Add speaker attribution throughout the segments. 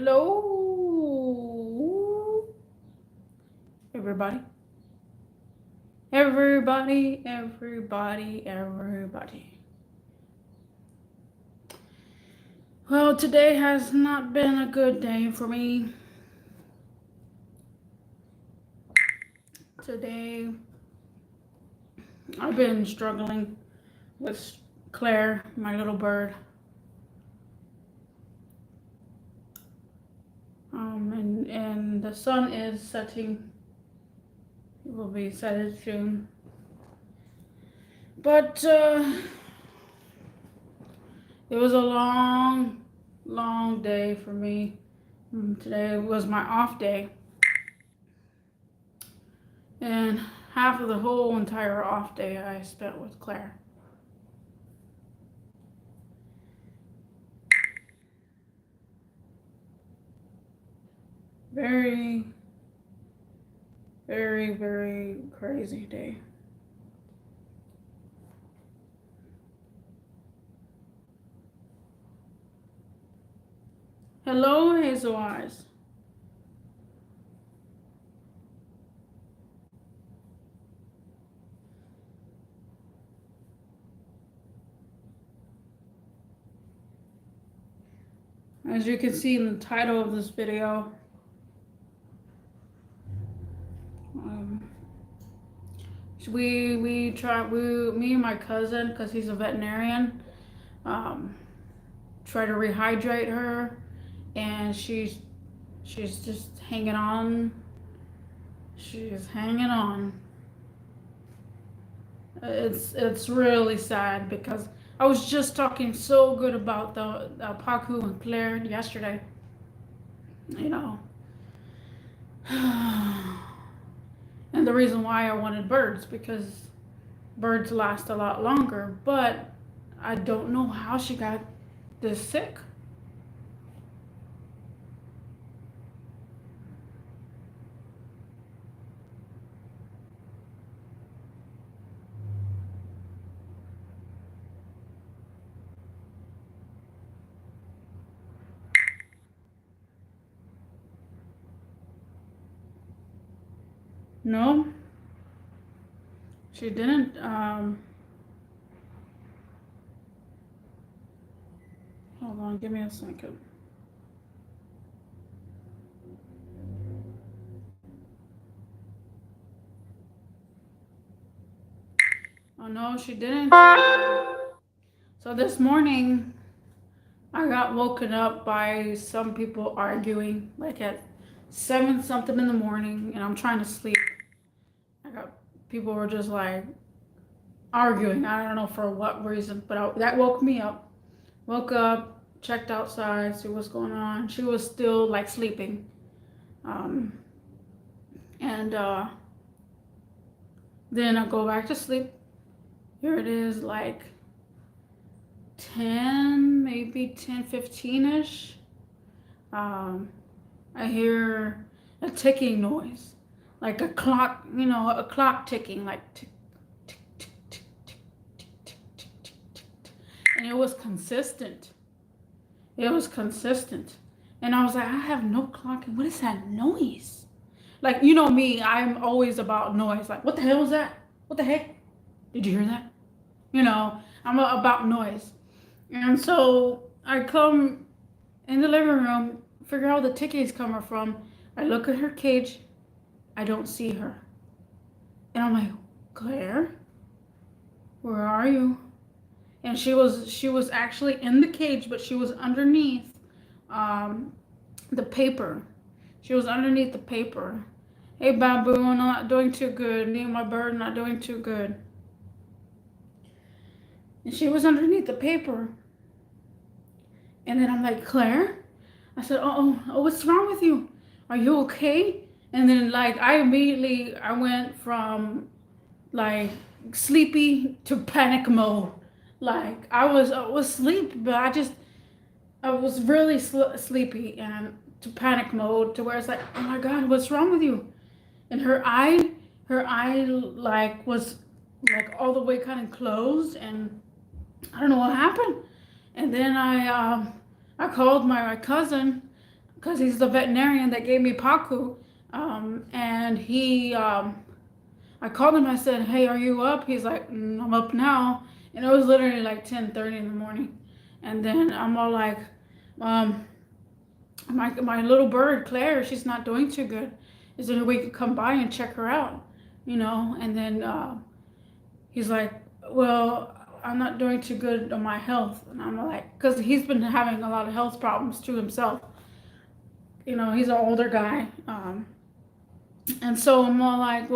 Speaker 1: Hello, everybody. Everybody, everybody, everybody. Well, today has not been a good day for me. Today, I've been struggling with Claire, my little bird. And the sun is setting. It will be setting soon. But it was a long, long day for me. Today was my off day. And half of the whole entire off day I spent with Claire. Very, very, very crazy day. Hello, Hazel Eyes. As you can see in the title of this video, me and my cousin, because he's a veterinarian, try to rehydrate her, and she's just hanging on. She's hanging on. It's really sad because I was just talking so good about the Paku and Claire yesterday. You know. And the reason why I wanted birds, because birds last a lot longer, but I don't know how she got this sick. No, she didn't. Hold on, give me a second. Oh no, she didn't. So this morning, I got woken up by some people arguing, like at 7 something in the morning, and I'm trying to sleep. I got people were just like arguing. I don't know for what reason, but that woke me up. Woke up, checked outside, see what's going on. She was still like sleeping, um, and then I go back to sleep. Here it is, like 10, maybe 10:15ish. I hear a ticking noise, like a clock, a clock ticking, like tick, tick, tick, tick, tick, tick, tick, tick, tick, tick, tick. And it was consistent. It was consistent. And I was like, I have no clock. What is that noise? Like, you know me, I'm always about noise. Like, what the hell was that? What the heck? Did you hear that? I'm about noise. And so I come in the living room, figure out where the ticket's coming from. I look at her cage. I don't see her. And I'm like, Claire, where are you? And she was actually in the cage, but she was underneath the paper. She was underneath the paper. Hey, Baboon, I'm not doing too good. Me and my bird not doing too good. And she was underneath the paper. And then I'm like, Claire? I said, oh, what's wrong with you? Are you okay? And then like I went from like sleepy to panic mode. Like I was asleep, but I was really sleepy and to panic mode to where it's like, oh my God, what's wrong with you? And her eye like was like all the way kind of closed, and I don't know what happened. And then I called my cousin. because he's the veterinarian that gave me Paku. And I called him. I said, "Hey, are you up?" He's like, "I'm up now." And it was literally like 10:30 in the morning. And then I'm all like, um, my little bird Claire, she's not doing too good. Is there any way you could come by and check her out? And then he's like, "Well, I'm not doing too good on my health." And I'm like, because he's been having a lot of health problems too himself. He's an older guy. And so I'm all like,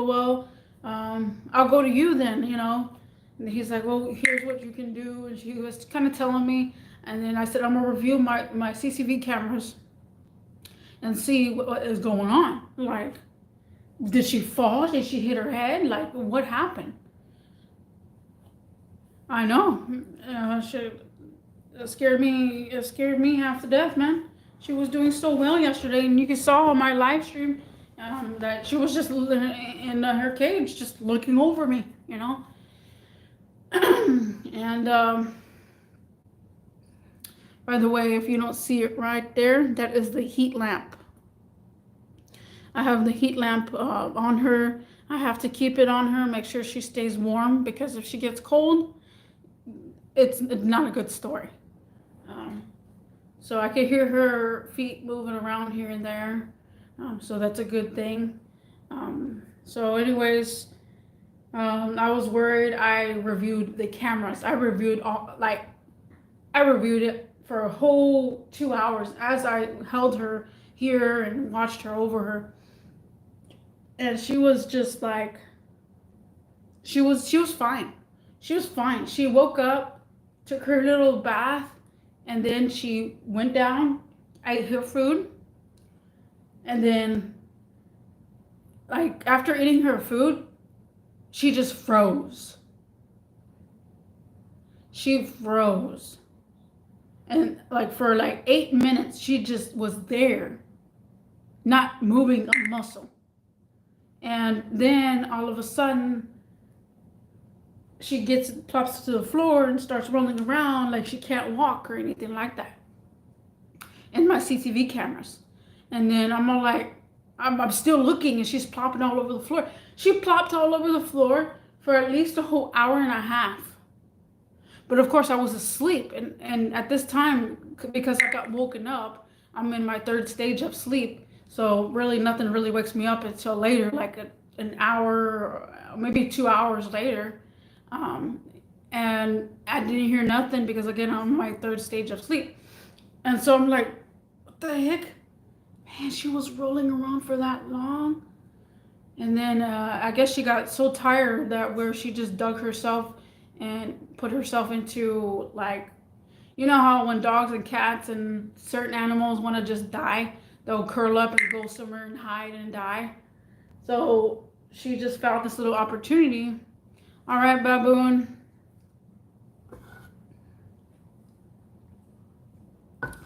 Speaker 1: I'll go to you then. And he's like, "Well, here's what you can do." And she was kind of telling me. And then I said, "I'm going to review my CCTV cameras and see what is going on. Like, did she fall? Did she hit her head? Like, what happened?" I know. It scared me. It scared me half to death, man. She was doing so well yesterday, and you can saw on my live stream that she was just in her cage, just looking over me. And by the way, if you don't see it right there, that is the heat lamp. I have the heat lamp on her. I have to keep it on her, make sure she stays warm, because if she gets cold, it's not a good story. So I could hear her feet moving around here and there. So that's a good thing. So anyways, I was worried. I reviewed the cameras. I reviewed it for a whole 2 hours as I held her here and watched her over her. And she was just like, she was fine. She was fine. She woke up, took her little bath, and then she went down, ate her food, and then, like, after eating her food, she just froze. She froze. And, like, for like 8 minutes, she just was there, not moving a muscle. And then all of a sudden, she plops to the floor and starts rolling around like she can't walk or anything like that. In my CCTV cameras. And then I'm all like, I'm still looking, and she's plopping all over the floor. She plopped all over the floor for at least a whole hour and a half. But of course I was asleep. And at this time, because I got woken up, I'm in my third stage of sleep. So really nothing really wakes me up until later, like an hour, or maybe 2 hours later. And I didn't hear nothing because, again, I'm in my third stage of sleep. And so I'm like, what the heck? Man, she was rolling around for that long. And then I guess she got so tired that where she just dug herself and put herself into, like, you know how when dogs and cats and certain animals want to just die, they'll curl up and go somewhere and hide and die. So she just found this little opportunity. All right, baboon.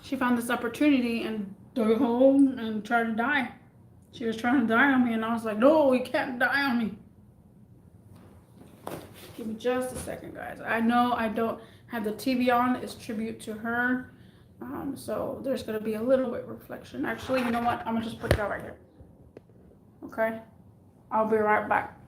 Speaker 1: She found this opportunity and dug a hole and tried to die. She was trying to die on me, and I was like, "No, you can't die on me." Give me just a second, guys. I know I don't have the TV on. It's tribute to her. So there's going to be a little bit reflection. Actually, you know what? I'm going to just put that right here. Okay? I'll be right back.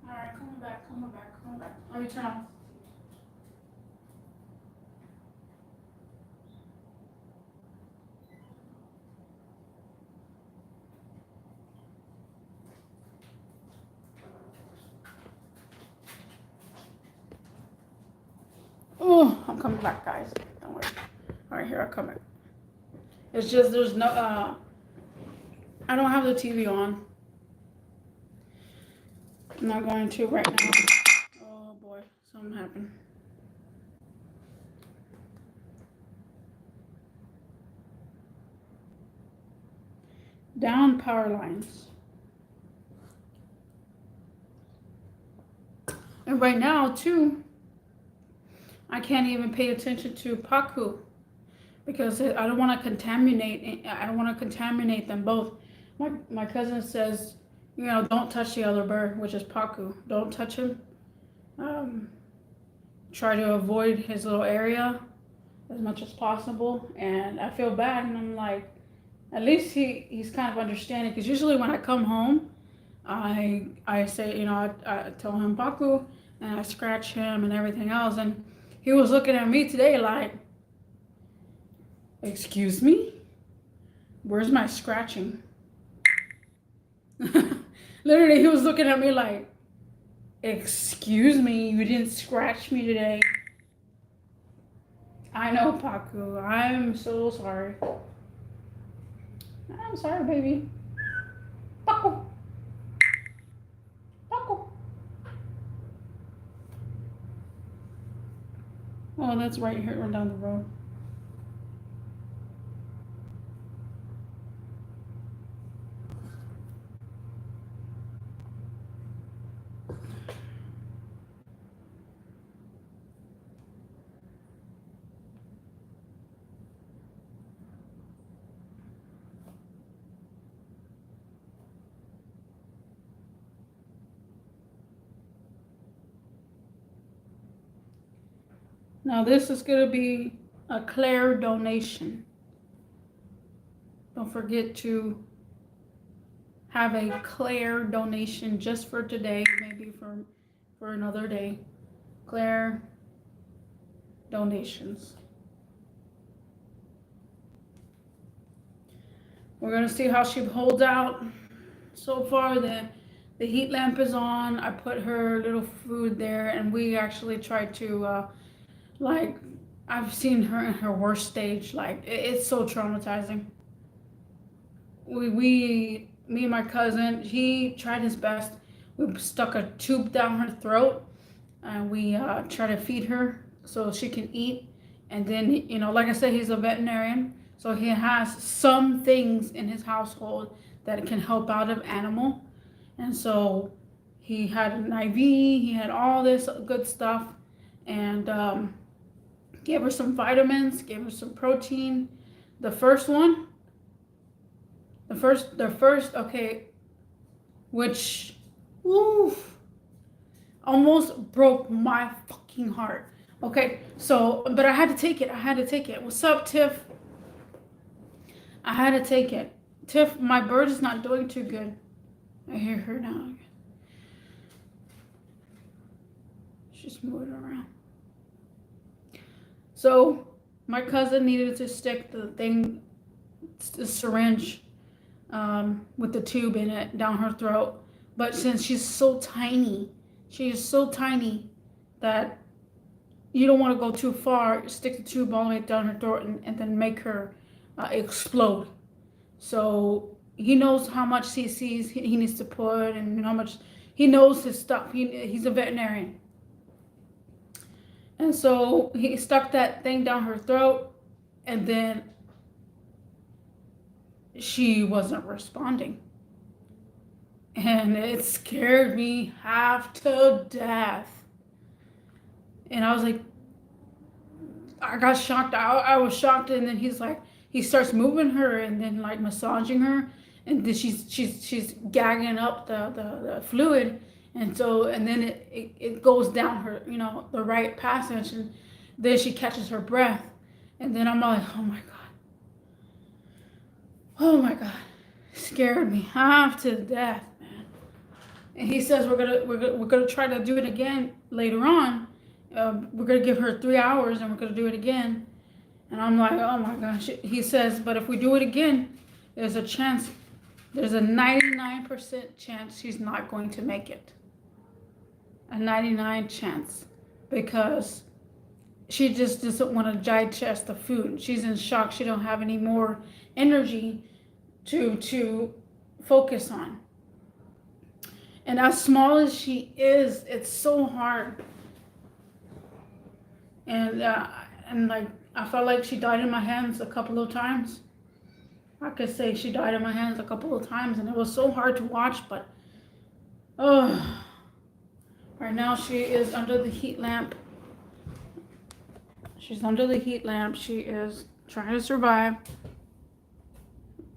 Speaker 1: All right, coming back. Let me turn off. Oh, I'm coming back, guys. Don't worry. All right, here I come back. It's just there's no. I don't have the TV on. I'm not going to right now. Oh boy, something happened. Down power lines. And right now, too, I can't even pay attention to Paku because I don't want to contaminate. I don't want to contaminate them both. My cousin says, you know, don't touch the other bird, which is Paku. Don't touch him. Try to avoid his little area as much as possible. And I feel bad, and I'm like, at least he's kind of understanding. Because usually when I come home, I say, you know, I tell him Paku, and I scratch him and everything else. And he was looking at me today like, excuse me? Where's my scratching? Literally, he was looking at me like, excuse me, you didn't scratch me today. I know, Paku. I'm so sorry. I'm sorry, baby. Paku. Paku. Oh, that's right here, right down the road. Now this is going to be a Claire donation. Don't forget to have a Claire donation just for today, maybe for another day. Claire donations. We're going to see how she holds out. So far, the heat lamp is on. I put her little food there, and we actually tried to like, I've seen her in her worst stage. Like, it's so traumatizing. Me and my cousin, he tried his best. We stuck a tube down her throat, and we try to feed her so she can eat. And then, you know, like I said, he's a veterinarian, so he has some things in his household that can help out an animal. And so he had an IV, he had all this good stuff, and gave her some vitamins, gave her some protein. The first, okay, which, oof, almost broke my fucking heart. Okay, so, but I had to take it. What's up, Tiff? I had to take it. Tiff, my bird is not doing too good. I hear her now. She's moving around. So my cousin needed to stick the syringe with the tube in it down her throat. But since she's so tiny, she is so tiny that you don't want to go too far, stick the tube all the way down her throat and then make her explode. So he knows how much cc's he needs to put and how much, he knows his stuff. He's a veterinarian. And so he stuck that thing down her throat, and then she wasn't responding. And it scared me half to death. And I was like, I got shocked. I was shocked, and then he starts moving her and then like massaging her, and then she's gagging up the fluid. And then it goes down her, you know, the right passage, and then she catches her breath. And then I'm like, oh my God, scared me half to death, man. And he says we're gonna try to do it again later on. We're gonna give her 3 hours, and we're gonna do it again. And I'm like, oh my gosh. He says, but if we do it again, there's a 99% chance she's not going to make it. A 99 chance, because she just doesn't want to digest the food. She's in shock. She don't have any more energy to focus on. And as small as she is, it's so hard. And like I felt like she died in my hands a couple of times. I could say she died in my hands a couple of times, and it was so hard to watch. But oh, right now she is under the heat lamp. She's under the heat lamp. She is trying to survive.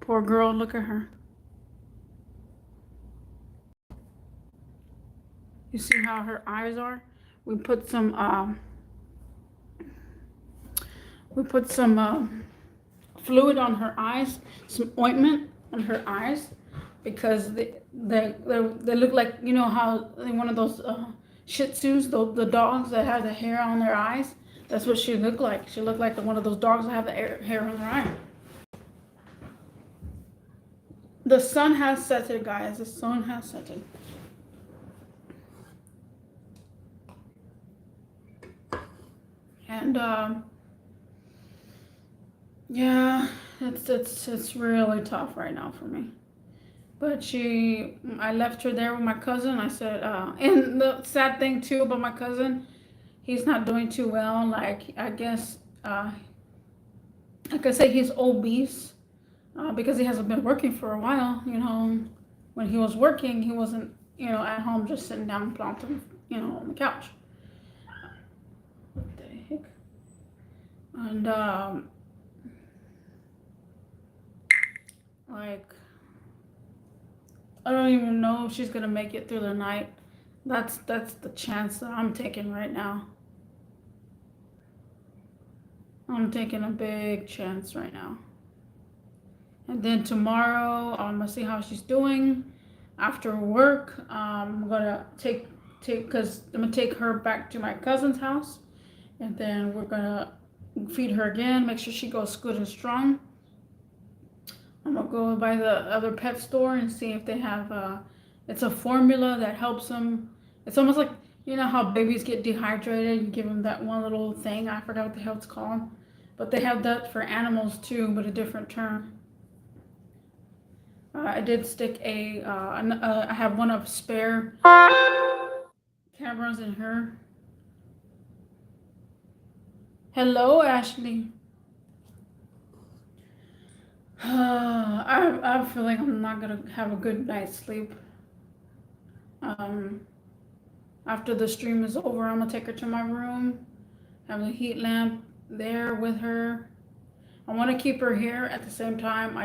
Speaker 1: Poor girl, look at her. You see how her eyes are? We put some fluid on her eyes, some ointment on her eyes, because they look like, you know how one of those Shih Tzus, the dogs that have the hair on their eyes. That's what she looked like. She looked like one of those dogs that have the hair on their eye. The sun has set it, guys. The sun has set it. And yeah, it's really tough right now for me. But I left her there with my cousin. I said, and the sad thing too about my cousin, he's not doing too well. Like, I guess, I could say he's obese, because he hasn't been working for a while. You know, when he was working, he wasn't, you know, at home just sitting down plonked, you know, on the couch. What the heck? And like, I don't even know if she's gonna make it through the night. That's the chance that I'm taking right now. I'm taking a big chance right now. And then tomorrow, I'm gonna see how she's doing. After work, I'm gonna because I'm gonna take her back to my cousin's house, and then we're gonna feed her again, make sure she goes good and strong. I'm gonna go by the other pet store and see if they have it's a formula that helps them. It's almost like, you know how babies get dehydrated, you give them that one little thing, I forgot what the hell it's called, but they have that for animals too, but a different term. I did stick I have one of spare cameras in her. Hello, Ashley. I feel like I'm not gonna have a good night's sleep. After the stream is over, I'm gonna take her to my room, have the heat lamp there with her. I want to keep her here at the same time. I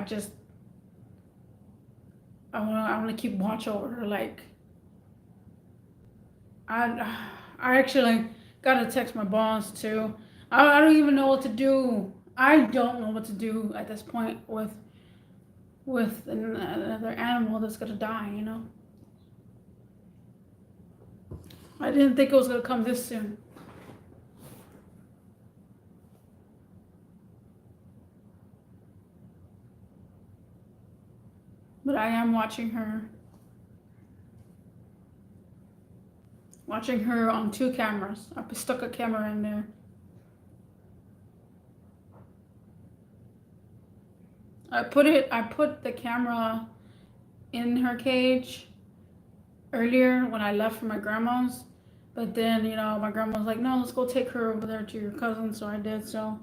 Speaker 1: want to keep watch over her. Like, I actually gotta text my boss too. I don't even know what to do. I don't know what to do at this point with another animal that's gonna die, you know? I didn't think it was gonna come this soon. But I am watching her. Watching her on 2 cameras. I stuck a camera in there. I put the camera in her cage earlier when I left for my grandma's, but then, you know, my grandma was like, no, let's go take her over there to your cousin, so I did so.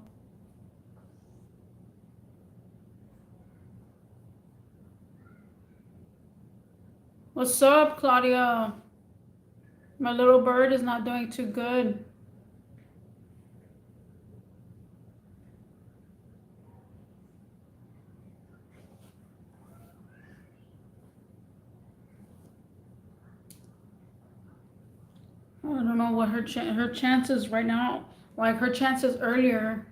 Speaker 1: What's up, Claudia? My little bird is not doing too good. I don't know what her chances right now, like her chances earlier.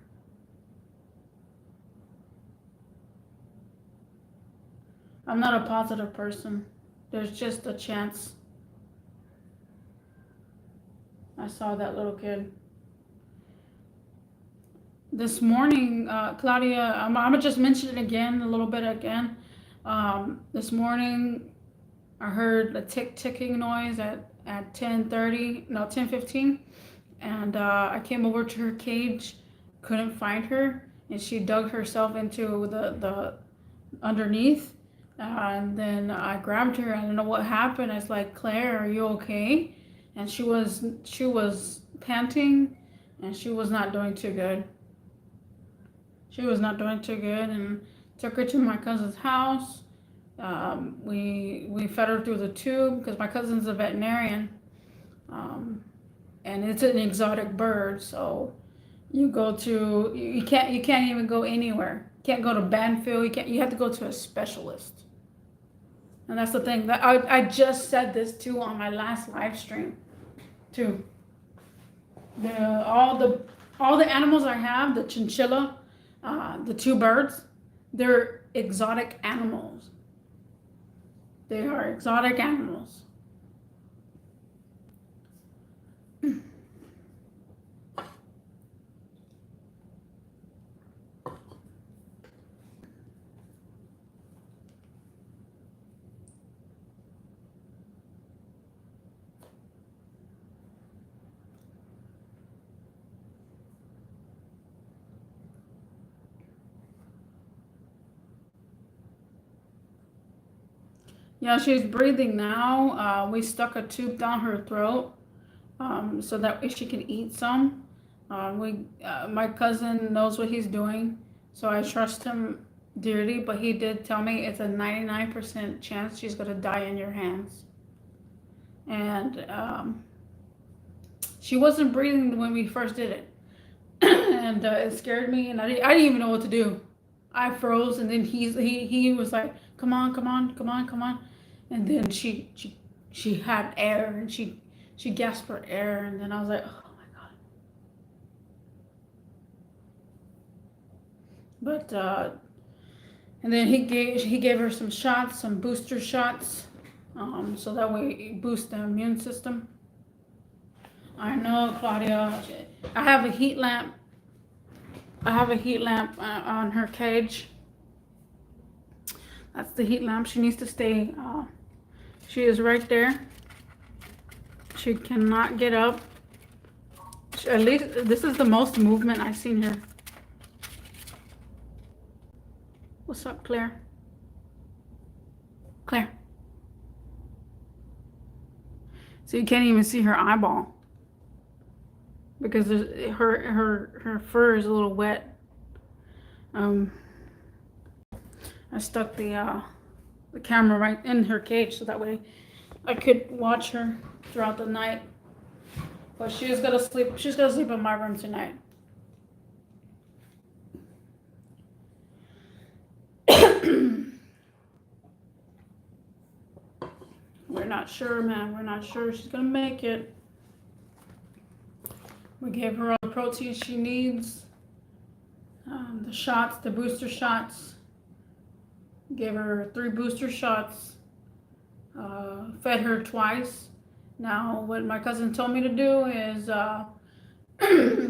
Speaker 1: I'm not a positive person. There's just a chance. I saw that little kid. This morning, Claudia, I'm gonna just mention it again, a little bit again. This morning, I heard a ticking noise at 10:30, no, 10:15, and I came over to her cage, couldn't find her, and she dug herself into the underneath. And then I grabbed her. I don't know what happened. I was like, Claire, are you okay? And she was panting, and she was not doing too good. She was not doing too good, and took her to my cousin's house. We fed her through the tube because my cousin's a veterinarian, um, and it's an exotic bird. So you can't even go anywhere. You can't go to Banfield. You have to go to a specialist. And that's the thing that I just said this too on my last live stream too. The all the animals I have, the chinchilla, the two birds, they're exotic animals. They are exotic animals. Yeah, she's breathing now. We stuck a tube down her throat, so that way she can eat some. My cousin knows what he's doing, so I trust him dearly. But he did tell me it's a 99% chance she's gonna die in your hands. And she wasn't breathing when we first did it, and it scared me, and I didn't even know what to do. I froze, and then he was like, "Come on, come on, come on, come on," and then she had air, and she gasped for air, and then I was like, "Oh my god!" But and then he gave her some shots, some booster shots, so that way it boosts the immune system. I know, Claudia. I have a heat lamp. I have a heat lamp on her cage. That's the heat lamp. She needs to stay. She is right there. She cannot get up. At least this is the most movement I've seen her. What's up, Claire? Claire. So you can't even see her eyeball because her fur is a little wet. I stuck the camera right in her cage so that way I could watch her throughout the night. But she's gonna sleep. She's gonna sleep in my room tonight. We're not sure, man. We're not sure she's gonna make it. We gave her all the protein she needs. The shots, the booster shots. Gave her 3 booster shots. Fed her twice. Now, what my cousin told me to do is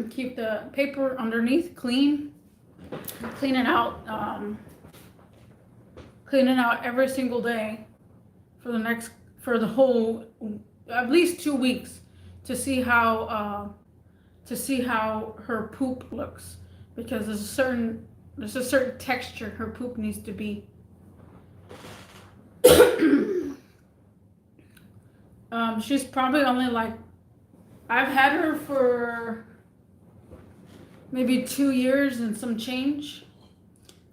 Speaker 1: keep the paper underneath clean. Clean it out. Clean it out every single day for the whole at least 2 weeks to see how her poop looks, because there's a certain texture her poop needs to be. She's probably only like, I've had her for maybe 2 years and some change,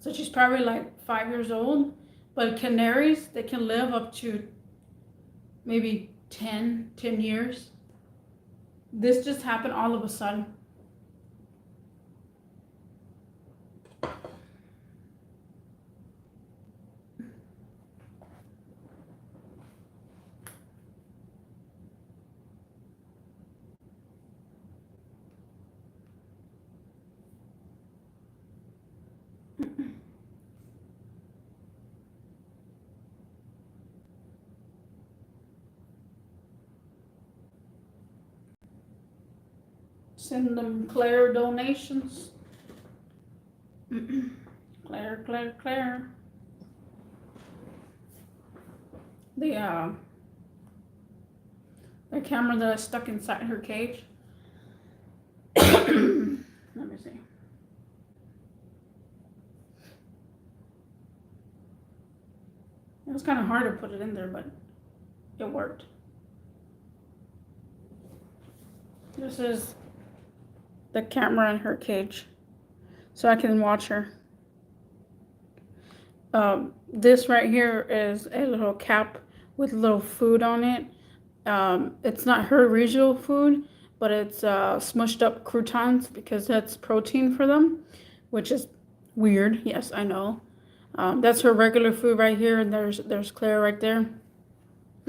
Speaker 1: so she's probably like 5 years old. But canaries, they can live up to maybe 10 years. This just happened all of a sudden. Send them Claire donations. Claire, Claire, Claire. The camera that I stuck inside her cage, It was kind of hard to put it in there, but it worked. This is the camera in her cage, so I can watch her. This right here is a little cap with little food on it. It's not her regional food, but it's smushed up croutons because that's protein for them, which is weird. Yes, I know. That's her regular food right here, and there's Claire right there.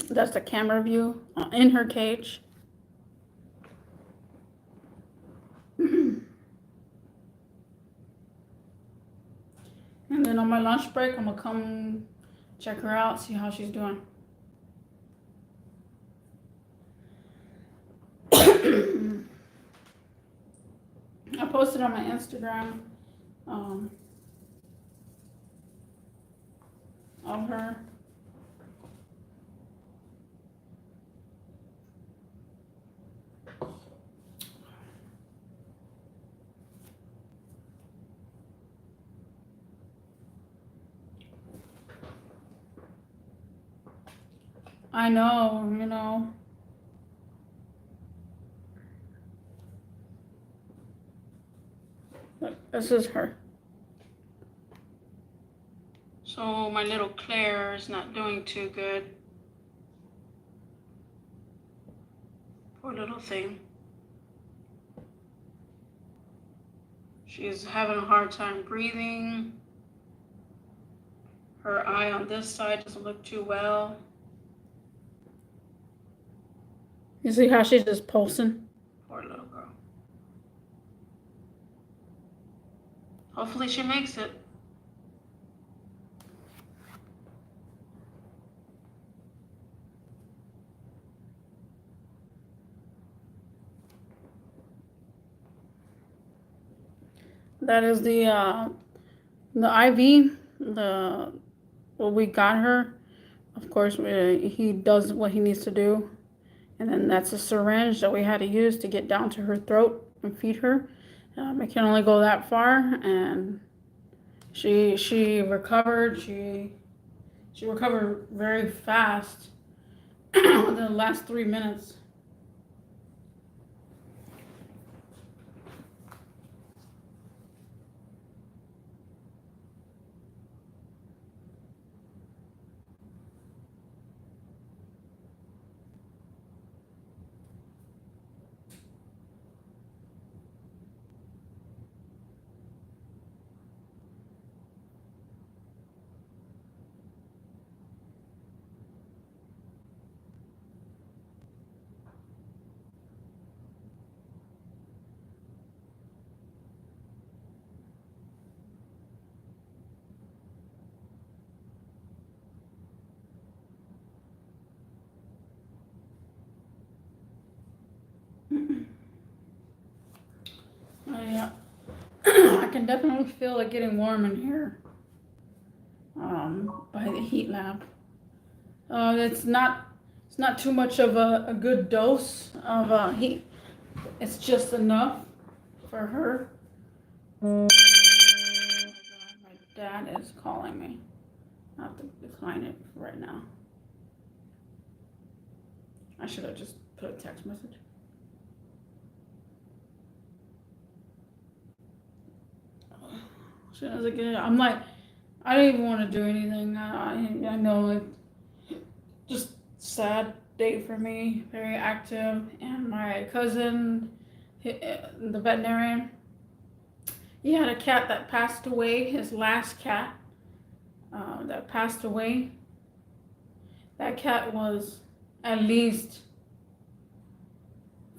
Speaker 1: That's the camera view in her cage. And then on my lunch break, I'm gonna come check her out, see how she's doing. I posted on my Instagram of her. I know, you know. Look, this is her. So my little Claire is not doing too good. Poor little thing. She's having a hard time breathing. Her eye on this side doesn't look too well. You see how she's just pulsing? Poor little girl. Hopefully she makes it. That is the IV, what we got her. Of course, he does what he needs to do. And then that's a syringe that we had to use to get down to her throat and feed her. It can only go that far, and she recovered. She recovered very fast within the last 3 minutes. Yeah, I can definitely feel it getting warm in here by the heat lamp. It's not too much of a good dose of heat. It's just enough for her. Oh my God, my dad is calling me. I have to decline it right now. I should have just put a text message. As soon as I get it, I'm like, I don't even want to do anything. I know it. Just sad day for me. Very active, and my cousin, the veterinarian, he had a cat that passed away. His last cat that passed away. That cat was at least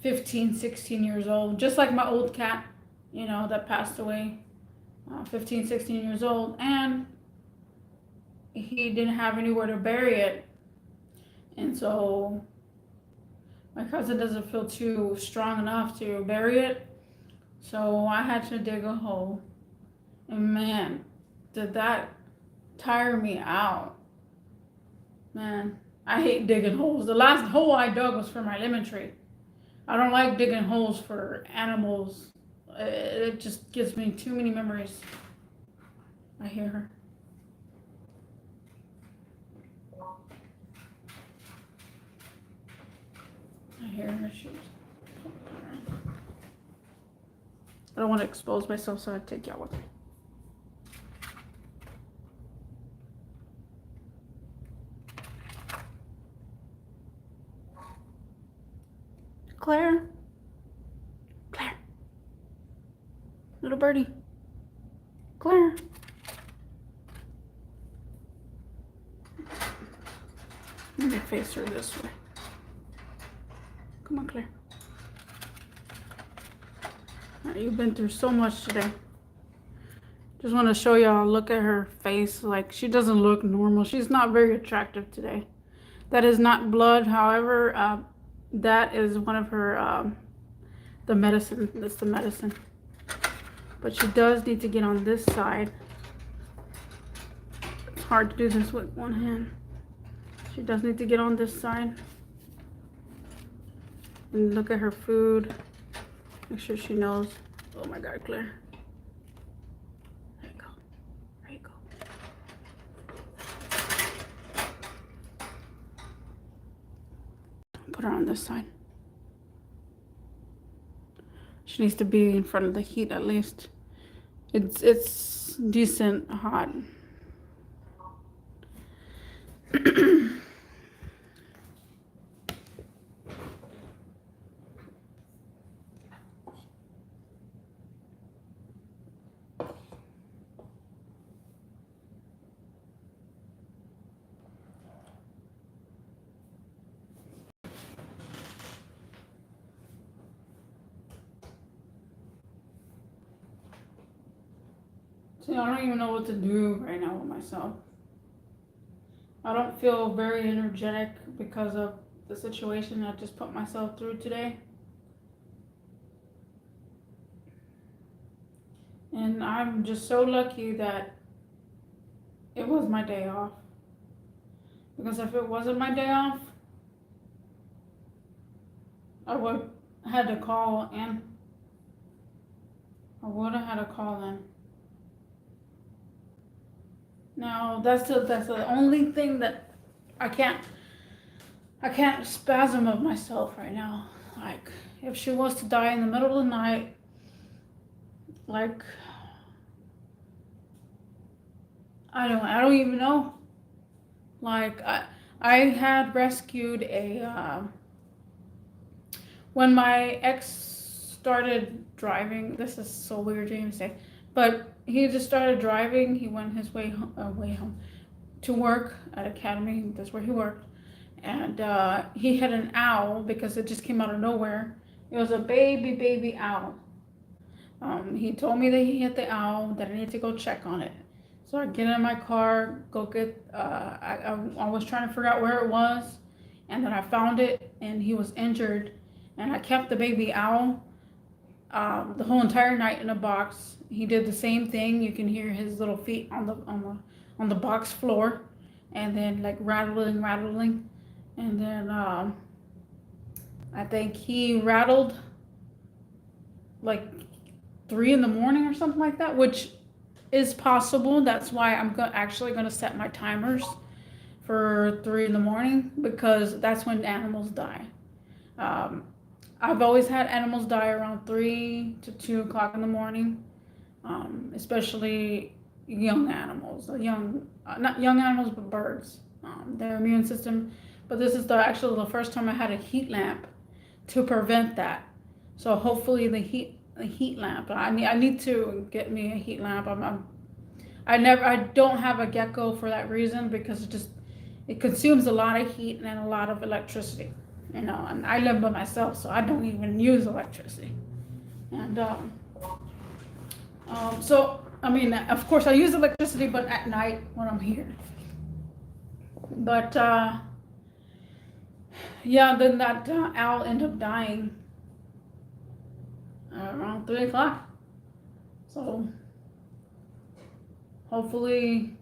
Speaker 1: 15, 16 years old, just like my old cat, you know, that passed away. 15, 16 years old, and he didn't have anywhere to bury it. And so my cousin doesn't feel too strong enough to bury it. So I had to dig a hole. And man, did that tire me out. Man, I hate digging holes. The last hole I dug was for my lemon tree. I don't like digging holes for animals. It just gives me too many memories. I hear her. hair in her shoes. I don't want to expose myself, so I take y'all with me. Claire. Claire. Little birdie. Claire. Let me face her this way. Come on, Claire. You've been through so much today. Just want to show y'all, look at her face. Like, she doesn't look normal. She's not very attractive today. That is not blood. However, that is one of her, the medicine. That's the medicine. But she does need to get on this side. It's hard to do this with one hand. She does need to get on this side. And look at her food. Make sure she knows. Oh my God, Claire. There you go. There you go. Put her on this side. She needs to be in front of the heat at least. It's decent hot. See, I don't even know what to do right now with myself. I don't feel very energetic because of the situation I just put myself through today. And I'm just so lucky that it was my day off. Because if it wasn't my day off, I would have had to call in. I would have had to call in. Now that's the only thing that I can't spasm of myself right now. Like, if she was to die in the middle of the night, like, I don't even know. Like, I had rescued a when my ex started driving. This is so weird to even say, but he just started driving. He went his way home to work at Academy. That's where he worked. And he had an owl because it just came out of nowhere. It was a baby owl. He told me that he hit the owl, that I need to go check on it. So I get in my car, go get, I was trying to figure out where it was. And then I found it, and he was injured. And I kept the baby owl the whole entire night in a box. He did the same thing. You can hear his little feet on the box floor, and then like rattling, and then I think he rattled like 3 in the morning or something like that, which is possible. That's why I'm actually going to set my timers for 3 in the morning, because that's when animals die. I've always had animals die around 3 to 2 o'clock in the morning, especially young animals, not young animals, but birds. Their immune system. But this is actually the first time I had a heat lamp to prevent that. So hopefully the heat lamp. I need to get me a heat lamp. I don't have a gecko for that reason, because it consumes a lot of heat and a lot of electricity. And I live by myself, so I don't even use electricity. And so, I mean, of course I use electricity, but at night when I'm here. But yeah, then that owl ended up dying around 3 o'clock. So hopefully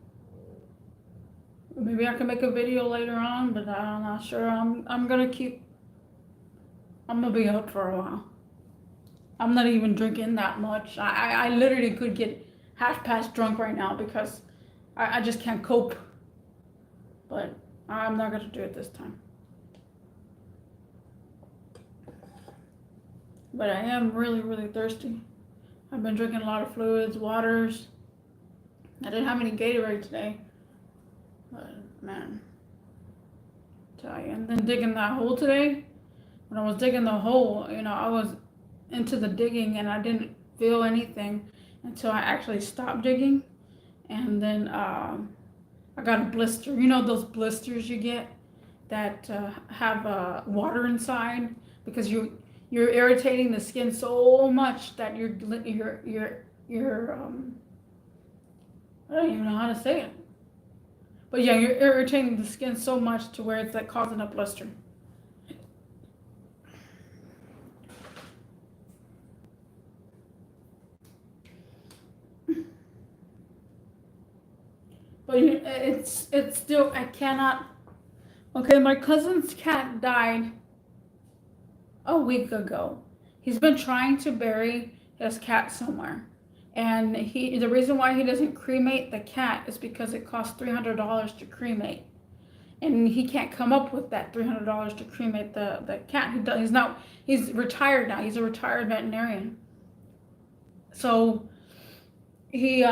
Speaker 1: maybe I can make a video later on, but I'm not sure. I'm gonna be up for a while. I'm not even drinking that much. I literally could get half past drunk right now, because I just can't cope. But I'm not gonna do it this time. But I am really, really thirsty. I've been drinking a lot of fluids, waters. I didn't have any Gatorade today. But man, tell you. And then digging that hole today. When I was digging the hole, I was into the digging and I didn't feel anything until I actually stopped digging. And then I got a blister. You know those blisters you get that have water inside because you're irritating the skin so much that you're I don't even know how to say it. But yeah, you're irritating the skin so much to where it's like causing a blister. But it's still, I cannot. Okay, my cousin's cat died a week ago. He's been trying to bury his cat somewhere. And the reason why he doesn't cremate the cat is because it costs $300 to cremate. And he can't come up with that $300 to cremate the cat. He's retired now. He's a retired veterinarian. So he's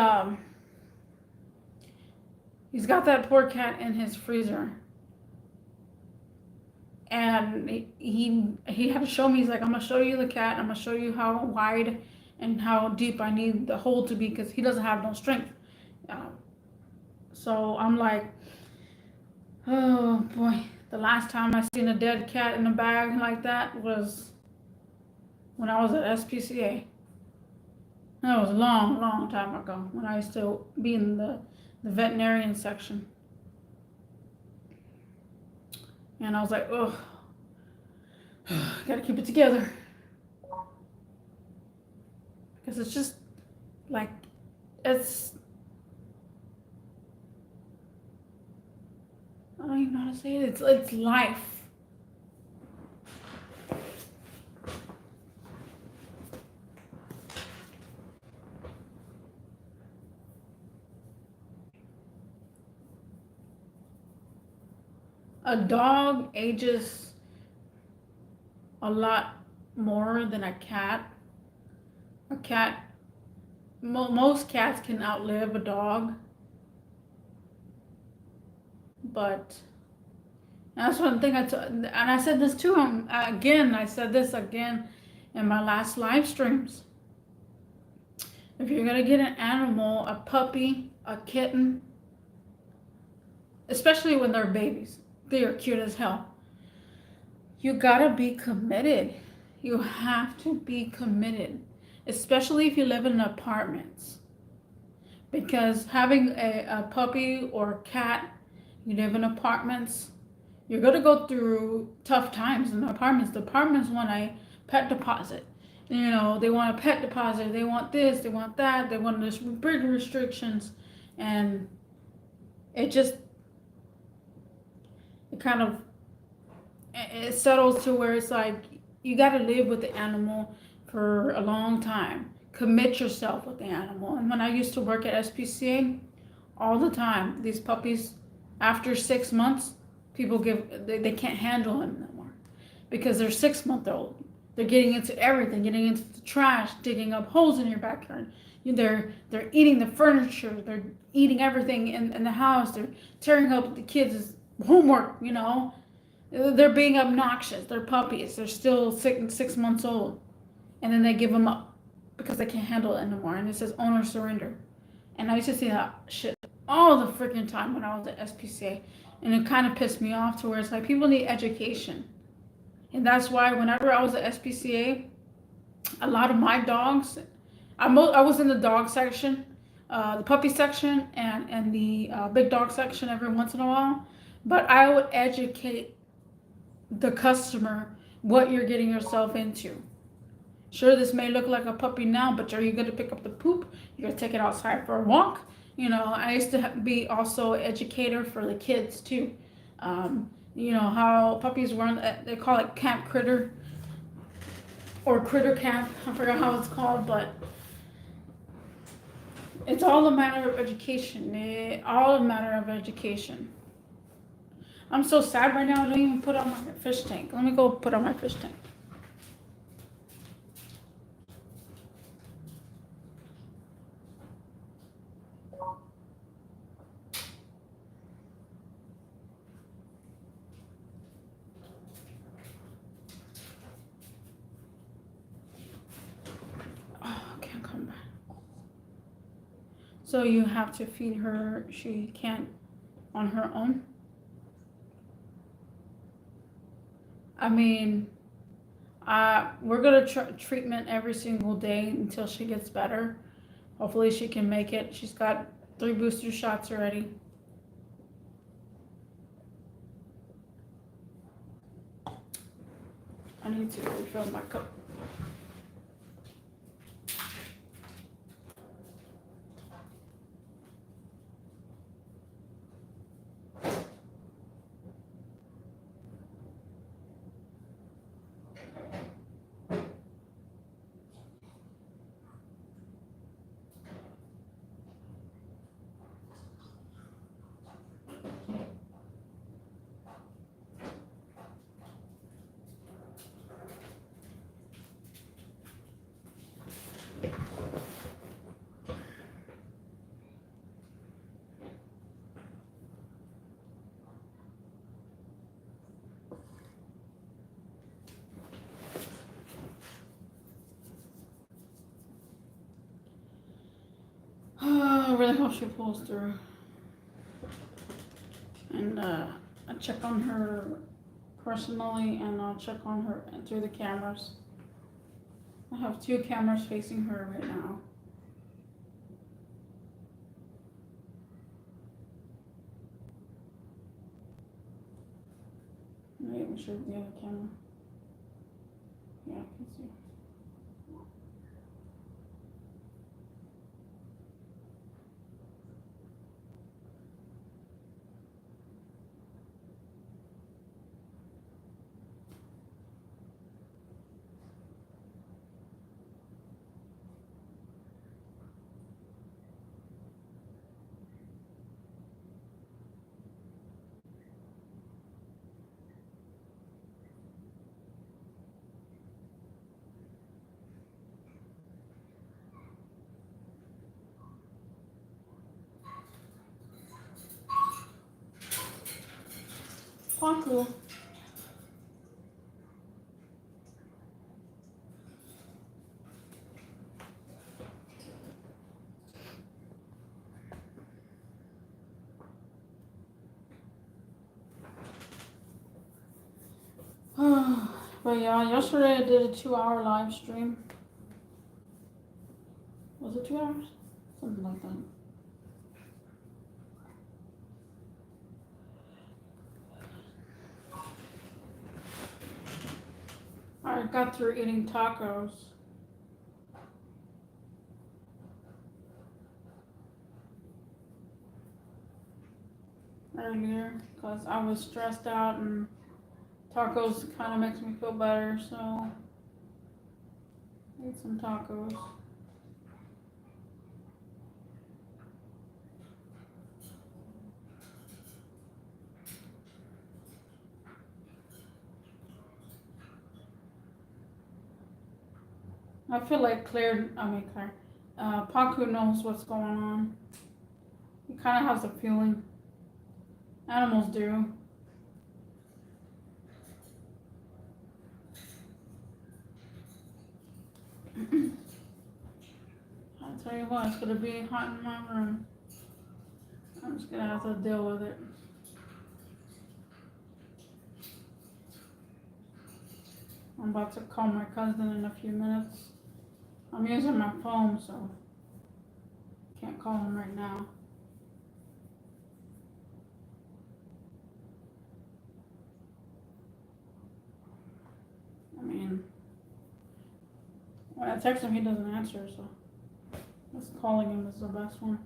Speaker 1: got that poor cat in his freezer. And he had to show me, he's like, I'm gonna show you the cat, I'm gonna show you how wide and how deep I need the hole to be because he doesn't have no strength. So I'm like, oh boy, the last time I seen a dead cat in a bag like that was when I was at SPCA. That was a long, long time ago when I used to be in the veterinarian section. And I was like, oh, gotta keep it together. Because it's just like, I don't even know how to say it. It's life. A dog ages a lot more than a cat. A cat, most cats can outlive a dog, but that's one thing and I said this to him again. I said this again in my last live streams. If you're gonna get an animal, a puppy, a kitten, especially when they're babies, they are cute as hell. You gotta be committed. You have to be committed, especially if you live in apartments. Because having a puppy or cat, you live in apartments, you're gonna go through tough times in the apartments. The apartments want a pet deposit. They want a pet deposit. They want this, they want that, they want this big restrictions. And it kind of, it settles to where it's like you got to live with the animal for a long time. Commit yourself with the animal. And when I used to work at SPCA, all the time, these puppies, after 6 months, people they can't handle them anymore because they're 6-month-old. They're getting into everything, getting into the trash, digging up holes in your backyard. They're eating the furniture. They're eating everything in the house. They're tearing up the kids' homework. They're being obnoxious. They're puppies. They're still 6 months old. And then they give them up because they can't handle it anymore. And it says owner surrender. And I used to see that shit all the freaking time when I was at SPCA. And it kind of pissed me off to where it's like people need education. And that's why whenever I was at SPCA, a lot of my dogs, I was in the dog section, the puppy section, and the big dog section every once in a while. But I would educate the customer what you're getting yourself into. Sure, this may look like a puppy now, but are you going to pick up the poop? You're going to take it outside for a walk? I used to be also an educator for the kids too. How puppies run, they call it Camp Critter or Critter Camp. I forgot how it's called, but it's all a matter of education. All a matter of education. I'm so sad right now. I don't even put on my fish tank. Let me go put on my fish tank. So you have to feed her. She can't on her own. I mean, we're gonna treatment every single day until she gets better. Hopefully she can make it. She's got 3 booster shots already. I need to refill my cup. I really hope she pulls through. And I check on her personally, and I'll check on her through the cameras. I have 2 cameras facing her right now. Wait, make sure the other camera. Yeah, I can see. Paku. But yeah, yesterday I did a 2-hour live stream. Was it 2 hours? Something like that. I got through eating tacos. Earlier, because I was stressed out, and tacos kind of makes me feel better, so I ate some tacos. I feel like Claire, Paku knows what's going on. He kind of has a feeling. Animals do. I'll tell you what, it's gonna be hot in my room. I'm just gonna have to deal with it. I'm about to call my cousin in a few minutes. I'm using my phone, so can't call him right now. I mean, when I text him, he doesn't answer, so just calling him is the best one.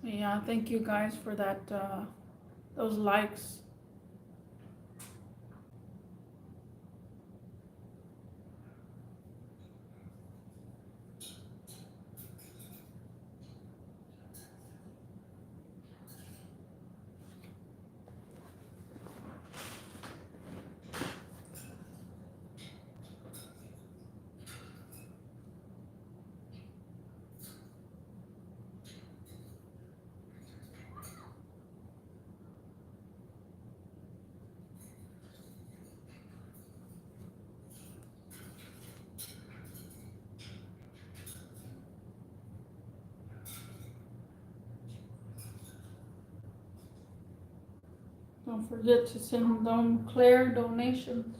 Speaker 1: Yeah, thank you guys for that, those likes. Don't forget to send them Claire donations.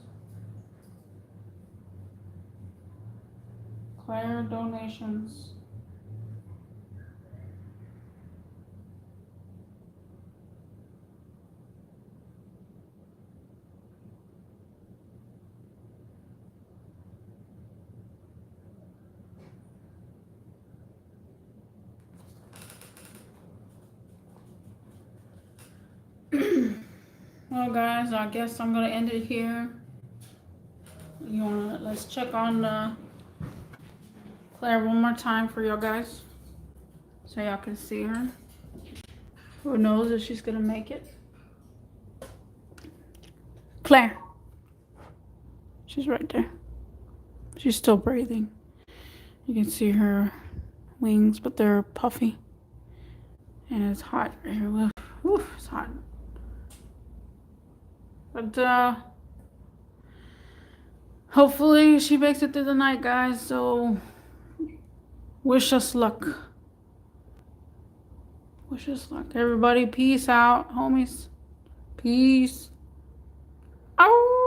Speaker 1: Claire donations. Well, guys, I guess I'm gonna end it here. Let's check on Claire one more time for y'all guys, so y'all can see her. Who knows if she's gonna make it? Claire. She's right there. She's still breathing. You can see her wings, but they're puffy. And it's hot right here. Oof, it's hot. But hopefully she makes it through the night, guys. So wish us luck. Wish us luck. Everybody, peace out, homies. Peace out.